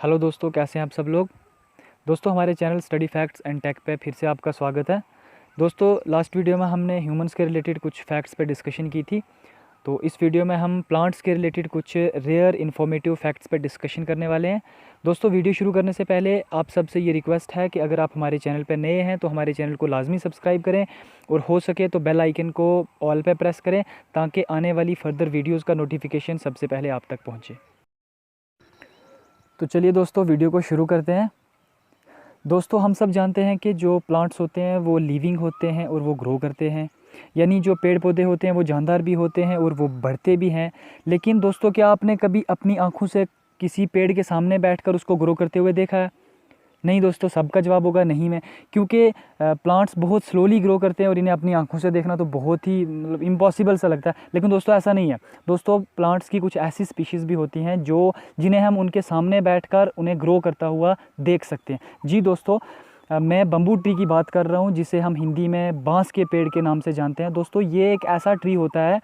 Hello दोस्तों, कैसे हैं आप सब लोग। दोस्तों, हमारे channel study facts and tech पे फिर से आपका स्वागत है। दोस्तों, लास्ट वीडियो में हमने ह्यूमंस के रिलेटेड कुछ फैक्ट्स पे डिस्कशन की थी। तो इस वीडियो में हम प्लांट्स के रिलेटेड कुछ रेयर इन्फॉर्मेटिव फैक्ट्स पे डिस्कशन करने वाले हैं। दोस्तों, वीडियो शुरू करने से पहले आप सबसे ये रिक्वेस्ट है कि अगर आप हमारे चैनल पर नए हैं तो हमारे चैनल को लाजमी सब्सक्राइब करें और हो सके तो बेल आइकन को ऑल पे प्रेस करें ताकि आने वाली फर्दर वीडियोज़ का नोटिफिकेशन सबसे पहले आप तक पहुँचे। तो चलिए दोस्तों, वीडियो को शुरू करते हैं। दोस्तों, हम सब जानते हैं कि जो प्लांट्स होते हैं वो लिविंग होते हैं और वो ग्रो करते हैं, यानी जो पेड़ पौधे होते हैं वो जानदार भी होते हैं और वो बढ़ते भी हैं। लेकिन दोस्तों, क्या आपने कभी अपनी आंखों से किसी पेड़ के सामने बैठकर उसको ग्रो करते हुए देखा है? नहीं दोस्तों, सबका जवाब होगा नहीं में, क्योंकि प्लांट्स बहुत स्लोली ग्रो करते हैं और इन्हें अपनी आंखों से देखना तो बहुत ही मतलब इम्पॉसिबल सा लगता है। लेकिन दोस्तों, ऐसा नहीं है। दोस्तों, प्लांट्स की कुछ ऐसी स्पीशीज़ भी होती हैं जिन्हें हम उनके सामने बैठकर उन्हें ग्रो करता हुआ देख सकते हैं। जी दोस्तों, मैं बम्बू ट्री की बात कर रहा हूँ, जिसे हम हिंदी में बांस के पेड़ के नाम से जानते हैं। दोस्तों, ये एक ऐसा ट्री होता है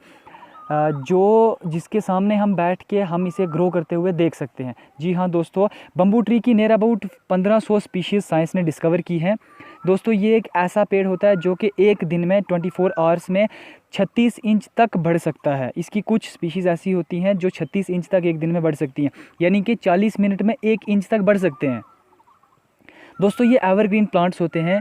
जिसके सामने हम बैठ के हम इसे ग्रो करते हुए देख सकते हैं। जी हाँ दोस्तों, बम्बू ट्री की नियर अबाउट 1500 स्पीशीज़ साइंस ने डिस्कवर की हैं। दोस्तों, ये एक ऐसा पेड़ होता है जो कि एक दिन में 24 आवर्स में 36 इंच तक बढ़ सकता है। इसकी कुछ स्पीशीज़ ऐसी होती हैं जो 36 इंच तक एक दिन में बढ़ सकती हैं, यानी कि 40 मिनट में 1 इंच तक बढ़ सकते हैं। दोस्तों, ये एवरग्रीन प्लांट्स होते हैं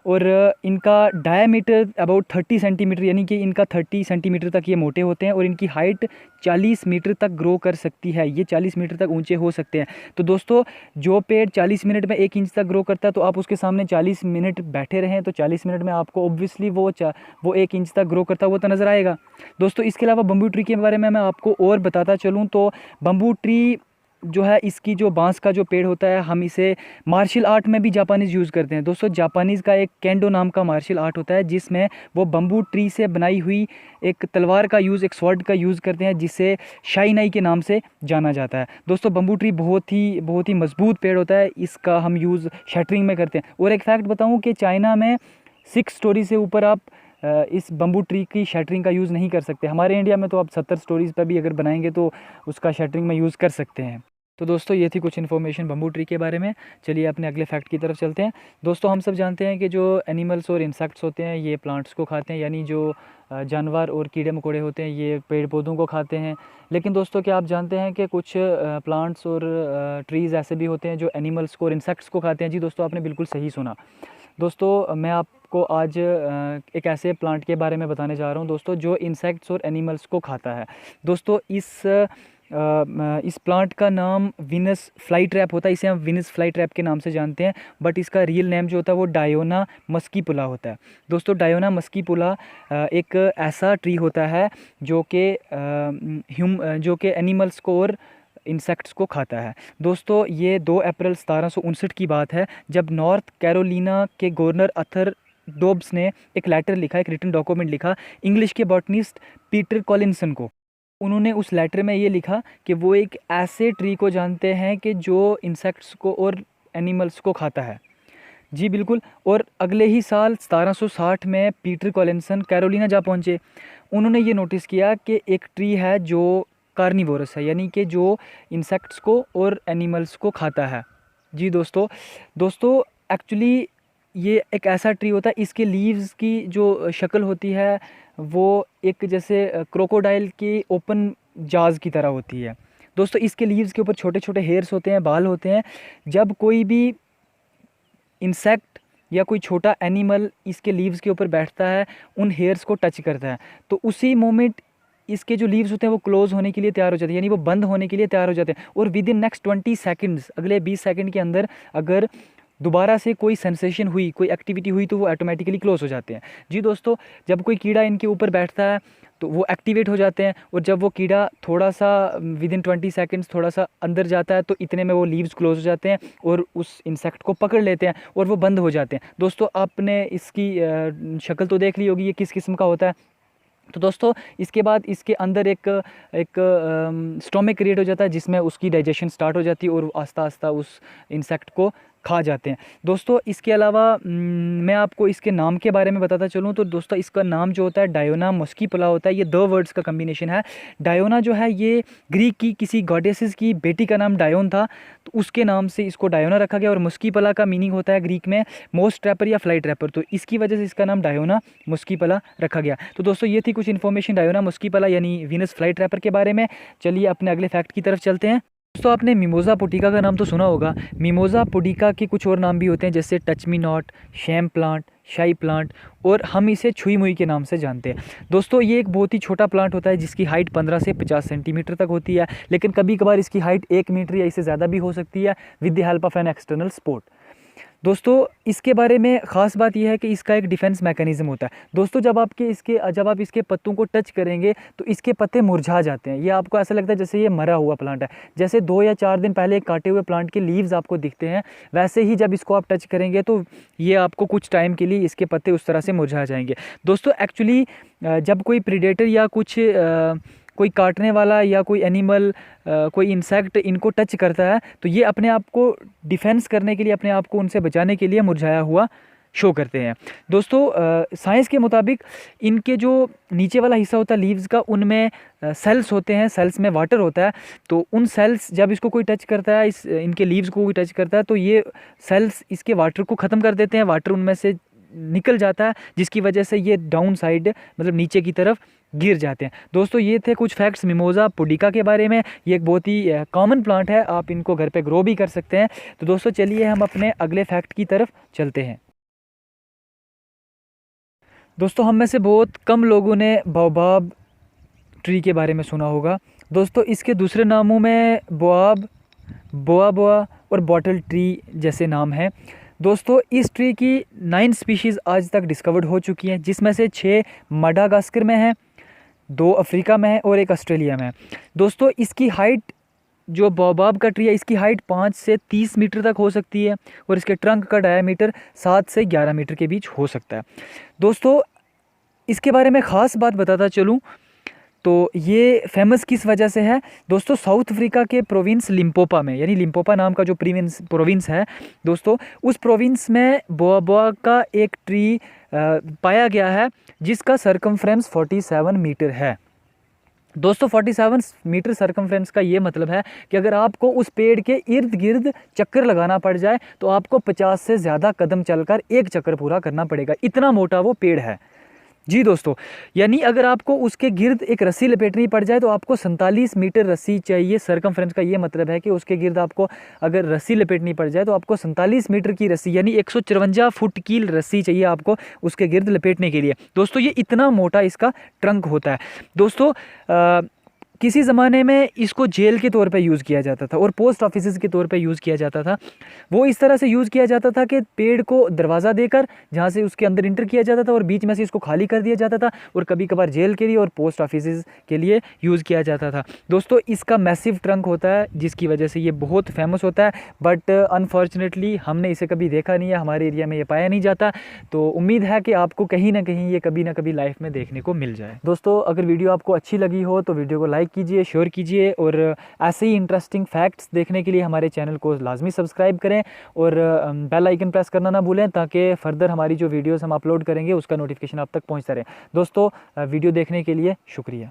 और इनका डायामीटर अबाउट 30 सेंटीमीटर, यानी कि इनका 30 सेंटीमीटर तक ये मोटे होते हैं और इनकी हाइट 40 मीटर तक ग्रो कर सकती है। ये 40 मीटर तक ऊंचे हो सकते हैं। तो दोस्तों, जो पेड़ 40 मिनट में 1 इंच तक ग्रो करता है, तो आप उसके सामने 40 मिनट बैठे रहें तो 40 मिनट में आपको ऑब्वियसली वो 1 इंच तक ग्रो करता हुआ तो नज़र आएगा। दोस्तों, इसके अलावा बम्बू ट्री के बारे में मैं आपको और बताता चलूँ तो बम्बू ट्री जो है, इसकी जो बांस का जो पेड़ होता है, हम इसे मार्शल आर्ट में भी जापानीज़ यूज़ करते हैं। दोस्तों, जापानीज़ का एक केंडो नाम का मार्शल आर्ट होता है जिसमें वो बम्बू ट्री से बनाई हुई एक तलवार का यूज़, एक स्वॉर्ड का यूज़ करते हैं, जिसे शाइनाई के नाम से जाना जाता है। दोस्तों, बम्बू ट्री बहुत ही मजबूत पेड़ होता है। इसका हम यूज़ शटरिंग में करते हैं। और एक फैक्ट बताऊँ कि चाइना में 6 स्टोरी से ऊपर आप इस बम्बू ट्री की शटरिंग का यूज़ नहीं कर सकते। हमारे इंडिया में तो आप 70 स्टोरीज़ पर भी अगर बनाएंगे तो उसका शटरिंग में यूज़ कर सकते हैं। तो दोस्तों, ये थी कुछ इन्फॉर्मेशन बम्बू ट्री के बारे में। चलिए अपने अगले फैक्ट की तरफ चलते हैं। दोस्तों, हम सब जानते हैं कि जो एनिमल्स और इंसेक्ट्स होते हैं ये प्लांट्स को खाते हैं, यानी जो जानवर और कीड़े मकोड़े होते हैं ये पेड़ पौधों को खाते हैं। लेकिन दोस्तों, क्या आप जानते हैं कि कुछ प्लांट्स और ट्रीज़ ऐसे भी होते हैं जो एनिमल्स को और इंसेक्ट्स को खाते हैं? जी दोस्तों, आपने बिल्कुल सही सुना। दोस्तों, मैं आपको आज एक ऐसे प्लांट के बारे में बताने जा रहा हूँ दोस्तों, जो इंसेक्ट्स और एनिमल्स को खाता है। दोस्तों, इस प्लांट का नाम विनस फ्लाई ट्रैप होता है। इसे हम विनस फ्लाई ट्रैप के नाम से जानते हैं, बट इसका रियल नेम जो होता है वो डायोना मस्कीपुला होता है। दोस्तों, डायोना मस्कीपुला एक ऐसा ट्री होता है जो कि एनिमल्स को और इंसेक्ट्स को खाता है। दोस्तों, ये 2 अप्रैल 1759 की बात है, जब नॉर्थ कैरोलिना के गवर्नर अर्थर डोब्स ने एक लेटर लिखा, एक रिटन डॉक्यूमेंट लिखा इंग्लिश के बॉटनिस्ट पीटर कॉलिंसन को। उन्होंने उस लेटर में ये लिखा कि वो एक ऐसे ट्री को जानते हैं कि जो इंसेक्ट्स को और एनिमल्स को खाता है। जी बिल्कुल। और अगले ही साल 1760 में पीटर कॉलिंसन कैरोलिना जा पहुँचे। उन्होंने ये नोटिस किया कि एक ट्री है जो कार्निवोरस है, यानी कि जो इंसेक्ट्स को और एनिमल्स को खाता है। जी दोस्तों एक्चुअली ये एक ऐसा ट्री होता है, इसके लीव्स की जो शक्ल होती है वो एक जैसे क्रोकोडाइल की ओपन जाज की तरह होती है। दोस्तों, इसके लीव्स के ऊपर छोटे छोटे हेयर्स होते हैं, बाल होते हैं। जब कोई भी इंसेक्ट या कोई छोटा एनिमल इसके लीव्स के ऊपर बैठता है, उन हेयर्स को टच करता है, तो उसी मोमेंट इसके जो लीव्स होते हैं वो क्लोज होने के लिए तैयार हो जाते हैं, यानी वो बंद होने के लिए तैयार हो जाते हैं। और विद इन नेक्स्ट 20 सेकेंड्स, अगले 20 सेकेंड के अंदर अगर दोबारा से कोई सेंसेशन हुई, कोई एक्टिविटी हुई, तो वो ऑटोमेटिकली क्लोज हो जाते हैं। जी दोस्तों, जब कोई कीड़ा इनके ऊपर बैठता है तो वो एक्टिवेट हो जाते हैं, और जब वो कीड़ा थोड़ा सा विद इन 20 सेकेंड्स थोड़ा सा अंदर जाता है तो इतने में वो लीव्स क्लोज हो जाते हैं और उस इंसेक्ट को पकड़ लेते हैं और वो बंद हो जाते हैं। दोस्तों, आपने इसकी शक्ल तो देख ली होगी, ये किस किस्म का होता है। तो दोस्तों, इसके बाद इसके अंदर एक स्टोमक क्रिएट हो जाता है, जिसमें उसकी डाइजेशन स्टार्ट हो जाती है और आस्ता आस्ता उस इंसेक्ट को खा जाते हैं। दोस्तों इसके अलावा मैं आपको इसके नाम के बारे में बताता चलूँ तो दोस्तों इसका नाम जो होता है डायोना मस्कीपला होता है। ये 2 वर्ड्स का कम्बिनेशन है। डायोना जो है ये ग्रीक की किसी गॉडेसेस की बेटी का नाम डायोन था, तो उसके नाम से इसको डायोना रखा गया। और मस्कीपला का मीनिंग होता है ग्रीक में मोस्ट ट्रैपर या फ्लाई ट्रैपर, तो इसकी वजह से इसका नाम डायोना मस्कीपला रखा गया। तो दोस्तों ये थी कुछ इन्फॉर्मेशन डायोना मस्कीपला यानी वीनस फ्लाई ट्रैपर के बारे में। चलिए अपने अगले फैक्ट की तरफ चलते हैं। दोस्तों आपने मिमोज़ा पुडिका का नाम तो सुना होगा। मिमोज़ा पुडिका के कुछ और नाम भी होते हैं, जैसे touch me not, sham plant, शाई प्लांट, और हम इसे छुई मुई के नाम से जानते हैं। दोस्तों ये एक बहुत ही छोटा प्लांट होता है जिसकी हाइट 15 से 50 सेंटीमीटर तक होती है, लेकिन कभी कभार इसकी हाइट 1 मीटर या इससे ज़्यादा भी हो सकती है with the help of an external support. दोस्तों इसके बारे में ख़ास बात यह है कि इसका एक डिफेंस मैकेनिज़्म होता है। दोस्तों जब आप इसके पत्तों को टच करेंगे तो इसके पत्ते मुरझा जाते हैं। ये आपको ऐसा लगता है जैसे ये मरा हुआ प्लांट है, जैसे 2 या 4 दिन पहले काटे हुए प्लांट के लीव्स आपको दिखते हैं, वैसे ही जब इसको आप टच करेंगे तो ये आपको कुछ टाइम के लिए इसके पत्ते उस तरह से मुरझा जाएंगे। दोस्तों एक्चुअली जब कोई प्रीडेटर या कोई काटने वाला या कोई एनिमल, कोई इंसेक्ट इनको टच करता है तो ये अपने आप को डिफेंस करने के लिए, अपने आप को उनसे बचाने के लिए मुरझाया हुआ शो करते हैं। दोस्तों साइंस के मुताबिक इनके जो नीचे वाला हिस्सा होता है लीव्स का, उनमें सेल्स होते हैं, सेल्स में वाटर होता है। तो उन सेल्स जब इसको कोई टच करता है, इनके लीव्स को कोई टच करता है तो ये सेल्स इसके वाटर को ख़त्म कर देते हैं, वाटर उनमें से निकल जाता है, जिसकी वजह से ये डाउन साइड मतलब नीचे की तरफ गिर जाते हैं। दोस्तों ये थे कुछ फैक्ट्स मिमोज़ा पुडिका के बारे में। ये एक बहुत ही कॉमन प्लांट है, आप इनको घर पे ग्रो भी कर सकते हैं। तो दोस्तों चलिए हम अपने अगले फैक्ट की तरफ चलते हैं। दोस्तों हम में से बहुत कम लोगों ने बाओबाब ट्री के बारे में सुना होगा। दोस्तों इसके दूसरे नामों में बोआब, बोआ और बॉटल ट्री जैसे नाम हैं। दोस्तों इस ट्री की 9 स्पीशीज़ आज तक डिस्कवर्ड हो चुकी हैं, जिसमें से 6 मडागास्कर में हैं, 2 अफ्रीका में है और 1 ऑस्ट्रेलिया में है। दोस्तों इसकी हाइट, जो बाओबाब का ट्री है, इसकी हाइट 5 से 30 मीटर तक हो सकती है और इसके ट्रंक का डायामीटर 7 से 11 मीटर के बीच हो सकता है। दोस्तों इसके बारे में ख़ास बात बताता चलूँ तो ये फेमस किस वजह से है। दोस्तों साउथ अफ्रीका के प्रोविंस लिम्पोपा में, यानी लिम्पोपा नाम का जो प्रोविंस है दोस्तों, उस प्रोविंस में बोआ का एक ट्री पाया गया है जिसका सरकमफ्रेंस 47 मीटर है। दोस्तों 47 मीटर सरकमफ्रेंस का ये मतलब है कि अगर आपको उस पेड़ के इर्द गिर्द चक्कर लगाना पड़ जाए तो आपको 50 से ज़्यादा कदम चलकर एक चक्कर पूरा करना पड़ेगा, इतना मोटा वो पेड़ है। जी दोस्तों, यानी अगर आपको उसके गिर्द एक रस्सी लपेटनी पड़ जाए तो आपको 47 मीटर रस्सी चाहिए। सरकमफ्रेंस का ये मतलब है कि उसके गिर्द आपको अगर रस्सी लपेटनी पड़ जाए तो आपको 47 मीटर की रस्सी यानी 154 फुट की रस्सी चाहिए आपको उसके गिर्द लपेटने के लिए। दोस्तों ये इतना मोटा इसका ट्रंक होता है। दोस्तों किसी ज़माने में इसको जेल के तौर पे यूज़ किया जाता था और पोस्ट ऑफिसेज़ के तौर पे यूज़ किया जाता था। वो इस तरह से यूज़ किया जाता था कि पेड़ को दरवाज़ा देकर जहाँ से उसके अंदर इंटर किया जाता था और बीच में से इसको खाली कर दिया जाता था और कभी कभार जेल के लिए और पोस्ट ऑफिसेज़ के लिए यूज़ किया जाता था। दोस्तों इसका मैसिव ट्रंक होता है जिसकी वजह से ये बहुत फेमस होता है, बट अनफॉर्चुनेटली हमने इसे कभी देखा नहीं है, हमारे एरिया में ये पाया नहीं जाता। तो उम्मीद है कि आपको कहीं ना कहीं ये कभी ना कभी लाइफ में देखने को मिल जाए। दोस्तों अगर वीडियो आपको अच्छी लगी हो तो वीडियो को लाइक कीजिए, शेयर कीजिए और ऐसे ही इंटरेस्टिंग फैक्ट्स देखने के लिए हमारे चैनल को लाजमी सब्सक्राइब करें और बेल आइकन प्रेस करना ना भूलें ताकि फर्दर हमारी जो वीडियोस हम अपलोड करेंगे उसका नोटिफिकेशन आप तक पहुंचता रहे। दोस्तों वीडियो देखने के लिए शुक्रिया।